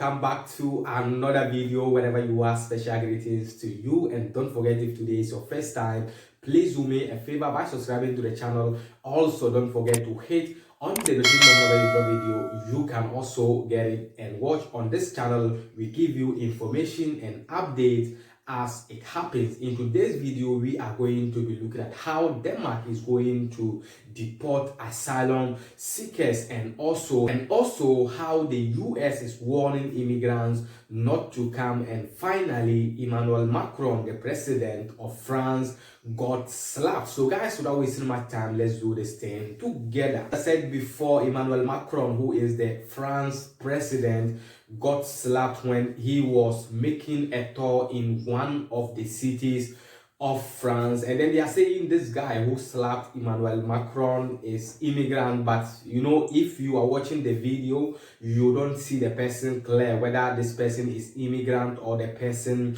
welcome back to another video. Wherever you are, special greetings to you, and don't forget, if today is your first time, please do me a favor by subscribing to the channel. Also, don't forget to hit on the notification whenever you drop video. You can also get it and watch. On this channel, we give you information and updates as it happens. In today's video, we are going to be looking at how Denmark is going to deport asylum seekers, and also how the US is warning immigrants not to come. And finally, Emmanuel Macron, the president of France, got slapped. So guys, without wasting much time, let's do this thing together. As I said before, Emmanuel Macron, who is the France president, got slapped when he was making a tour in one of the cities of France. And then they are saying this guy who slapped Emmanuel Macron is immigrant, but you know, if you are watching the video, you don't see the person clear whether this person is immigrant or the person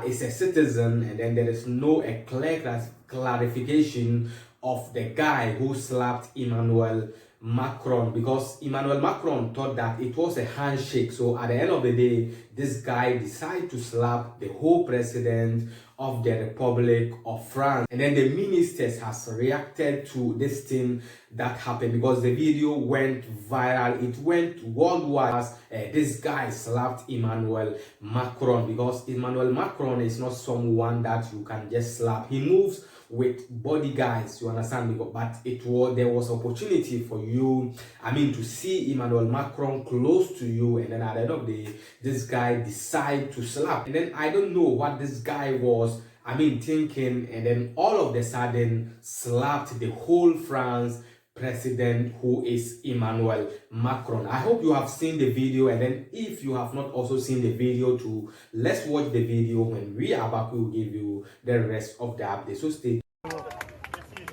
is a citizen, and then there is no a clear clarification of the guy who slapped Emmanuel Macron, because Emmanuel Macron thought that it was a handshake. So at the end of the day, this guy decided to slap the whole president of the Republic of France. And then the ministers has reacted to this thing that happened, because the video went viral. It went worldwide as this guy slapped Emmanuel Macron, because Emmanuel Macron is not someone that you can just slap. He moves with bodyguards, you understand, but there was opportunity for you, to see Emmanuel Macron close to you, and then at the end of the day, this guy decided to slap. And then I don't know what this guy was thinking, and then all of the sudden slapped the whole France president, who is Emmanuel Macron. I hope you have seen the video, and then if you have not also seen the video too, let's watch the video. When we are back, we will give you the rest of the update. So stay.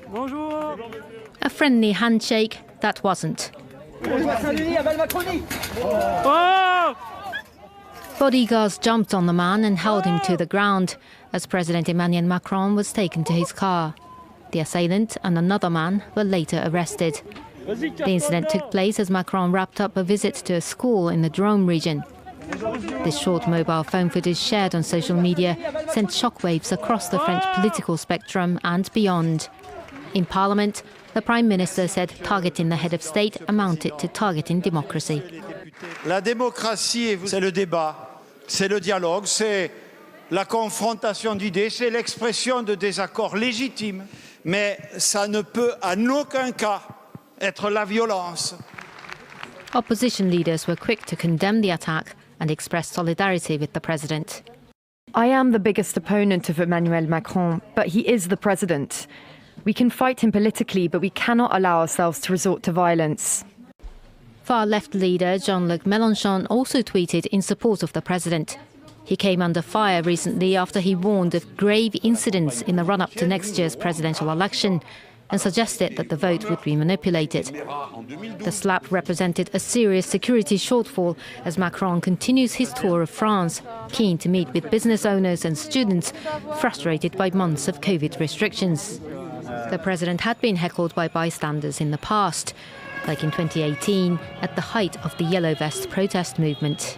Bonjour. A friendly handshake that wasn't. Oh! Bodyguards jumped on the man and held him to the ground as President Emmanuel Macron was taken to his car. The assailant and another man were later arrested. The incident took place as Macron wrapped up a visit to a school in the Drôme region. This short mobile phone footage shared on social media sent shockwaves across the French political spectrum and beyond. In Parliament, the Prime Minister said targeting the head of state amounted to targeting democracy. La démocratie, c'est le débat, c'est le dialogue, c'est la confrontation d'idées, c'est l'expression de désaccords légitimes. Mais ça ne peut en aucun cas être la violence. Opposition leaders were quick to condemn the attack and express solidarity with the president. I am the biggest opponent of Emmanuel Macron, but he is the president. We can fight him politically, but we cannot allow ourselves to resort to violence. Far-left leader Jean-Luc Mélenchon also tweeted in support of the president. He came under fire recently after he warned of grave incidents in the run-up to next year's presidential election and suggested that the vote would be manipulated. The slap represented a serious security shortfall as Macron continues his tour of France, keen to meet with business owners and students frustrated by months of COVID restrictions. The president had been heckled by bystanders in the past, like in 2018 at the height of the Yellow Vest protest movement.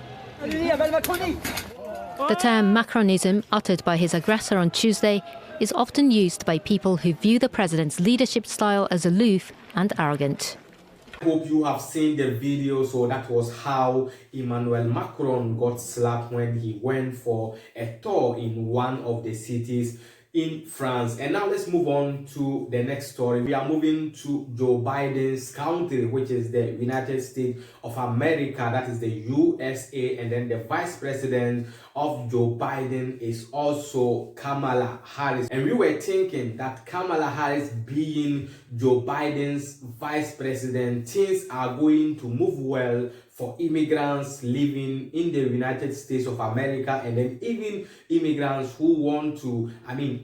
The term Macronism, uttered by his aggressor on Tuesday, is often used by people who view the president's leadership style as aloof and arrogant. I hope you have seen the video. So that was how Emmanuel Macron got slapped when he went for a tour in one of the cities in France. And now let's move on to the next story. We are moving to Joe Biden's country, which is the United States of America, that is the USA. And then the vice president of Joe Biden is also Kamala Harris. And we were thinking that Kamala Harris being Joe Biden's vice president, things are going to move well for immigrants living in the United States of America, and then even immigrants who want to,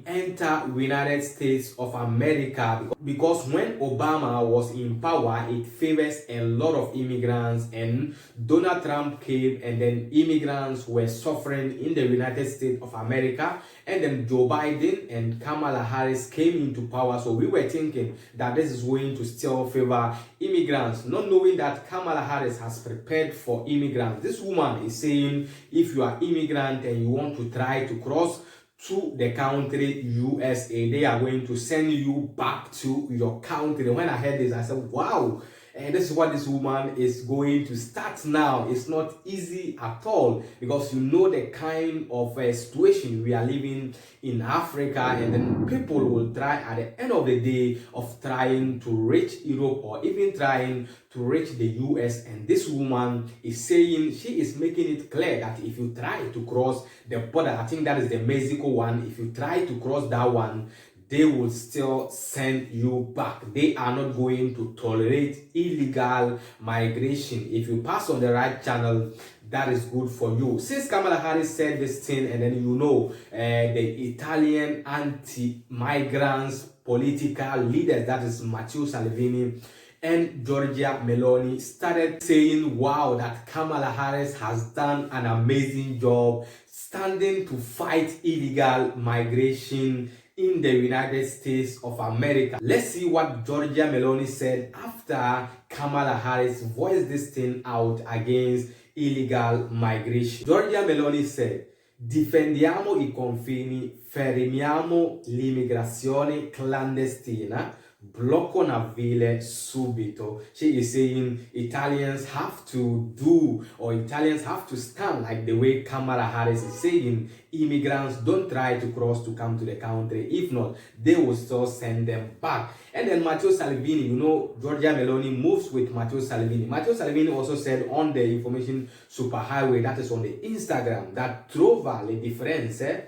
enter United States of America. Because when Obama was in power, it favors a lot of immigrants, and Donald Trump came, and then immigrants were suffering in the United States of America, and then Joe Biden and Kamala Harris came into power. So we were thinking that this is going to still favor immigrants, not knowing that Kamala Harris has prepared prepared for immigrants. This woman is saying if you are immigrant and you want to try to cross to the country USA, they are going to send you back to your country. When I heard this, I said, wow. And this is what this woman is going to start now. It's not easy at all, because you know the kind of situation we are living in Africa, and then people will try at the end of the day of trying to reach Europe or even trying to reach the US. And this woman is saying, she is making it clear that if you try to cross the border, I think that is the Mexico one, if you try to cross that one, they will still send you back. They are not going to tolerate illegal migration. If you pass on the right channel, that is good for you. Since Kamala Harris said this thing, and then you know the Italian anti-migrants political leaders, that is Matteo Salvini and Giorgia Meloni, started saying, wow, that Kamala Harris has done an amazing job standing to fight illegal migration in the United States of America. Let's see what Giorgia Meloni said after Kamala Harris voiced this thing out against illegal migration. Giorgia Meloni said, difendiamo I confini, fermiamo l'immigrazione clandestina, blocco navale subito. She is saying Italians have to do, or Italians have to stand like the way Kamala Harris is saying. Immigrants don't try to cross to come to the country. If not, they will still send them back. And then Matteo Salvini, you know, Giorgia Meloni moves with Matteo Salvini. Matteo Salvini also said on the information superhighway, that is on the Instagram, that trova le differenze.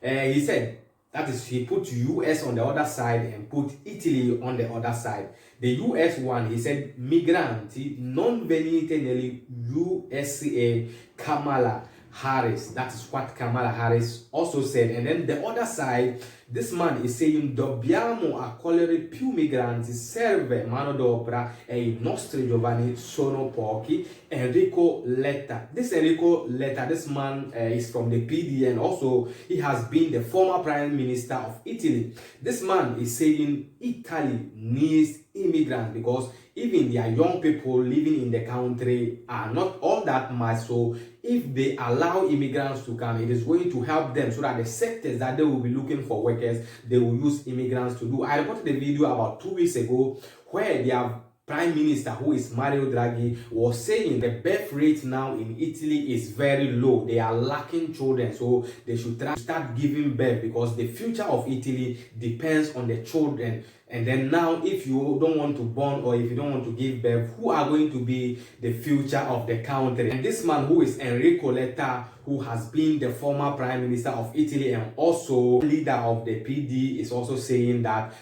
He said, that is, he put US on the other side and put Italy on the other side. The US one, he said, migranti non venite negli USA Kamala Harris. That is what Kamala Harris also said. And then the other side, this man is saying, dobbiamo accogliere più migranti, serve manodopera e I nostri giovani sono pochi. Enrico Letta. This Enrico Letta, this man is from the PD, and also he has been the former prime minister of Italy. This man is saying Italy needs immigrants because even their young people living in the country are not all that much. So if they allow immigrants to come, it is going to help them so that the sectors that they will be looking for workers, they will use immigrants to do. I reported a video about 2 weeks ago where their Prime Minister, who is Mario Draghi, was saying the birth rate now in Italy is very low. They are lacking children, so they should try to start giving birth because the future of Italy depends on the children. And then now, if you don't want to born or if you don't want to give birth, who are going to be the future of the country? And this man, who is Enrico Letta, who has been the former prime minister of Italy and also leader of the PD, is also saying that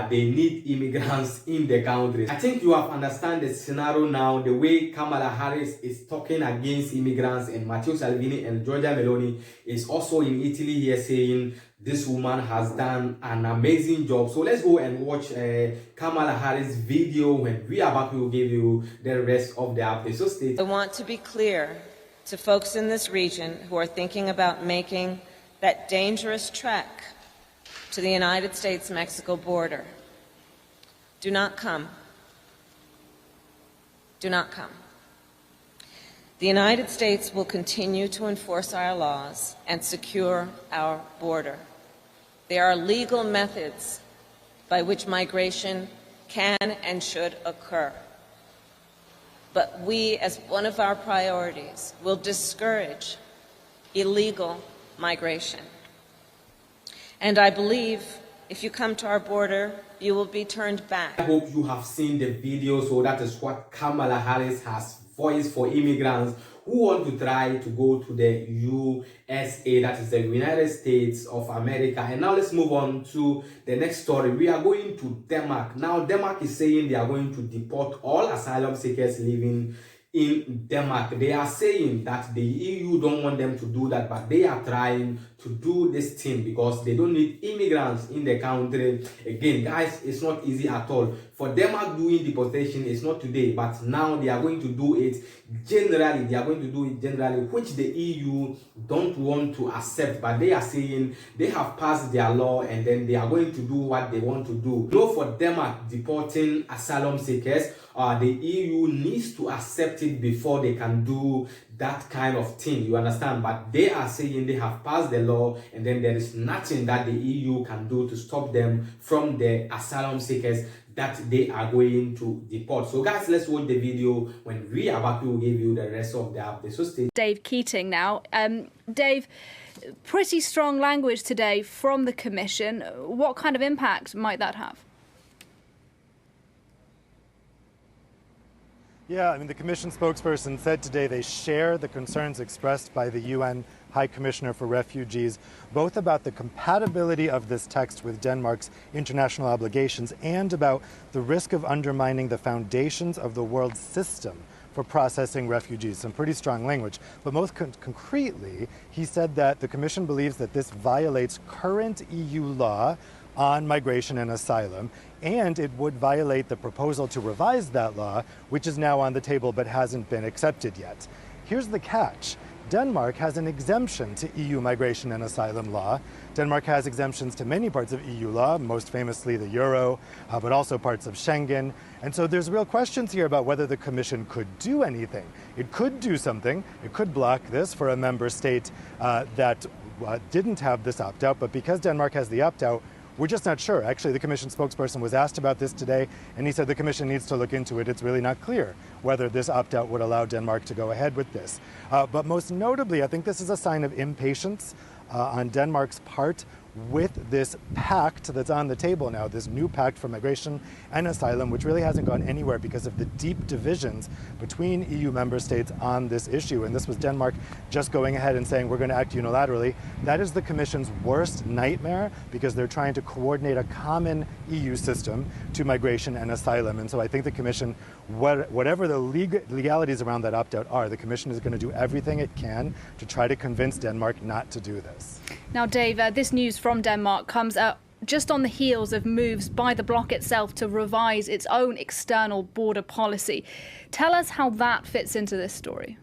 they need immigrants in the country. I think you have understand the scenario now, the way Kamala Harris is talking against immigrants, and Matteo Salvini and Giorgia Meloni is also in Italy here saying this woman has done an amazing job. So let's go and watch Kamala Harris' video. When we are back, we will give you the rest of the update. So stay. I want to be clear to folks in this region who are thinking about making that dangerous trek to the United States-Mexico border. Do not come. Do not come. The United States will continue to enforce our laws and secure our border. There are legal methods by which migration can and should occur. But we, as one of our priorities, will discourage illegal migration. And I believe if you come to our border, you will be turned back. I hope you have seen the video. So that is what Kamala Harris has voiced for immigrants who want to try to go to the USA, that is the United States of America. And now let's move on to the next story. We are going to Denmark. Now Denmark is saying they are going to deport all asylum seekers living in Denmark. They are saying that the EU don't want them to do that, but they are trying to do this thing because they don't need immigrants in the country. Again, guys, it's not easy at all. for Denmark doing deportation is not today, but now they are going to do it generally. They are going to do it generally, which the EU don't want to accept, but they are saying they have passed their law and then they are going to do what they want to do. So for Denmark deporting asylum seekers, the EU needs to accept it before they can do that kind of thing, you understand? But they are saying they have passed the law and then there is nothing that the EU can do to stop them from the asylum seekers that they are going to deport. So guys, let's watch the video. When we are back, we will give you the rest of the update. So stay. Dave Keating now. Dave, pretty strong language today from the Commission. What kind of impact might that have? Yeah, I mean, the Commission spokesperson said today they share the concerns expressed by the UN High Commissioner for Refugees, both about the compatibility of this text with Denmark's international obligations and about the risk of undermining the foundations of the world system for processing refugees. Some pretty strong language. But most concretely, he said that the Commission believes that this violates current EU law on migration and asylum, and it would violate the proposal to revise that law, which is now on the table but hasn't been accepted yet. Here's the catch. Denmark has an exemption to EU migration and asylum law. Denmark has exemptions to many parts of EU law, most famously the Euro, but also parts of Schengen. And so there's real questions here about whether the Commission could do anything. It could do something. It could block this for a member state that didn't have this opt-out, but because Denmark has the opt-out, we're just not sure. Actually, the Commission spokesperson was asked about this today, and he said the Commission needs to look into it. It's really not clear whether this opt-out would allow Denmark to go ahead with this. But most notably, I think this is a sign of impatience on Denmark's part with this pact that's on the table now, this new pact for migration and asylum, which really hasn't gone anywhere because of the deep divisions between EU member states on this issue. And this was Denmark just going ahead and saying we're going to act unilaterally. That is the Commission's worst nightmare because they're trying to coordinate a common EU system to migration and asylum. And so I think the Commission, whatever the legalities around that opt-out are, the Commission is going to do everything it can to try to convince Denmark not to do this. Now, Dave, this news from Denmark comes just on the heels of moves by the bloc itself to revise its own external border policy. Tell us how that fits into this story.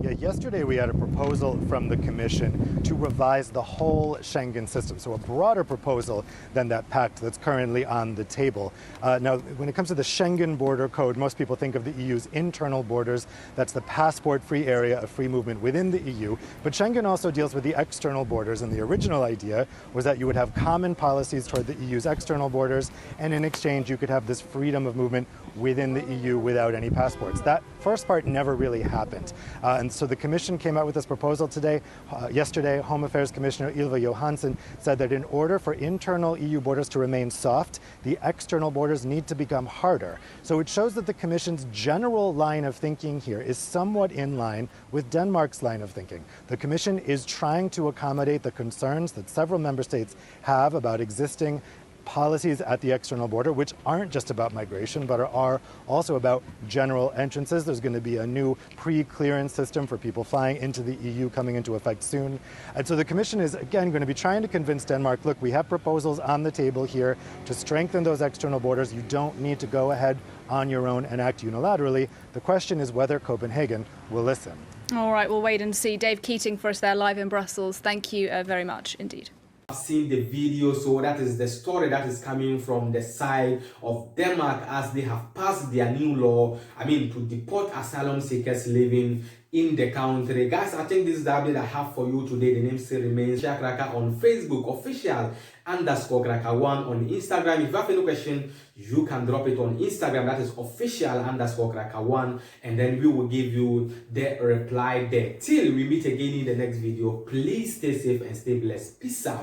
Yeah, yesterday we had a proposal from the Commission to revise the whole Schengen system, so a broader proposal than that pact that's currently on the table. Now, when it comes to the Schengen border code, most people think of the EU's internal borders. That's the passport-free area of free movement within the EU. But Schengen also deals with the external borders, and the original idea was that you would have common policies toward the EU's external borders, and in exchange you could have this freedom of movement within the EU without any passports. That first part never really happened. And so the Commission came out with this proposal today. Yesterday, Home Affairs Commissioner Ylva Johansson said that in order for internal EU borders to remain soft, the external borders need to become harder. So it shows that the Commission's general line of thinking here is somewhat in line with Denmark's line of thinking. The Commission is trying to accommodate the concerns that several member states have about existing policies at the external border, which aren't just about migration, but are also about general entrances. There's going to be a new pre-clearance system for people flying into the EU coming into effect soon. And so the Commission is, again, going to be trying to convince Denmark, look, we have proposals on the table here to strengthen those external borders. You don't need to go ahead on your own and act unilaterally. The question is whether Copenhagen will listen. All right, we'll wait and see. Dave Keating for us there live in Brussels. Thank you very much indeed. Seen the video, so that is the story that is coming from the side of Denmark as they have passed their new law, to deport asylum seekers living in the country. Guys, I think this is the update I have for you today. The name still remains Kraka on Facebook, official_Kraka1 on Instagram. If you have any question, you can drop it on Instagram. That is official_Kraka1, and then we will give you the reply there. Till we meet again in the next video, please stay safe and stay blessed. Peace out.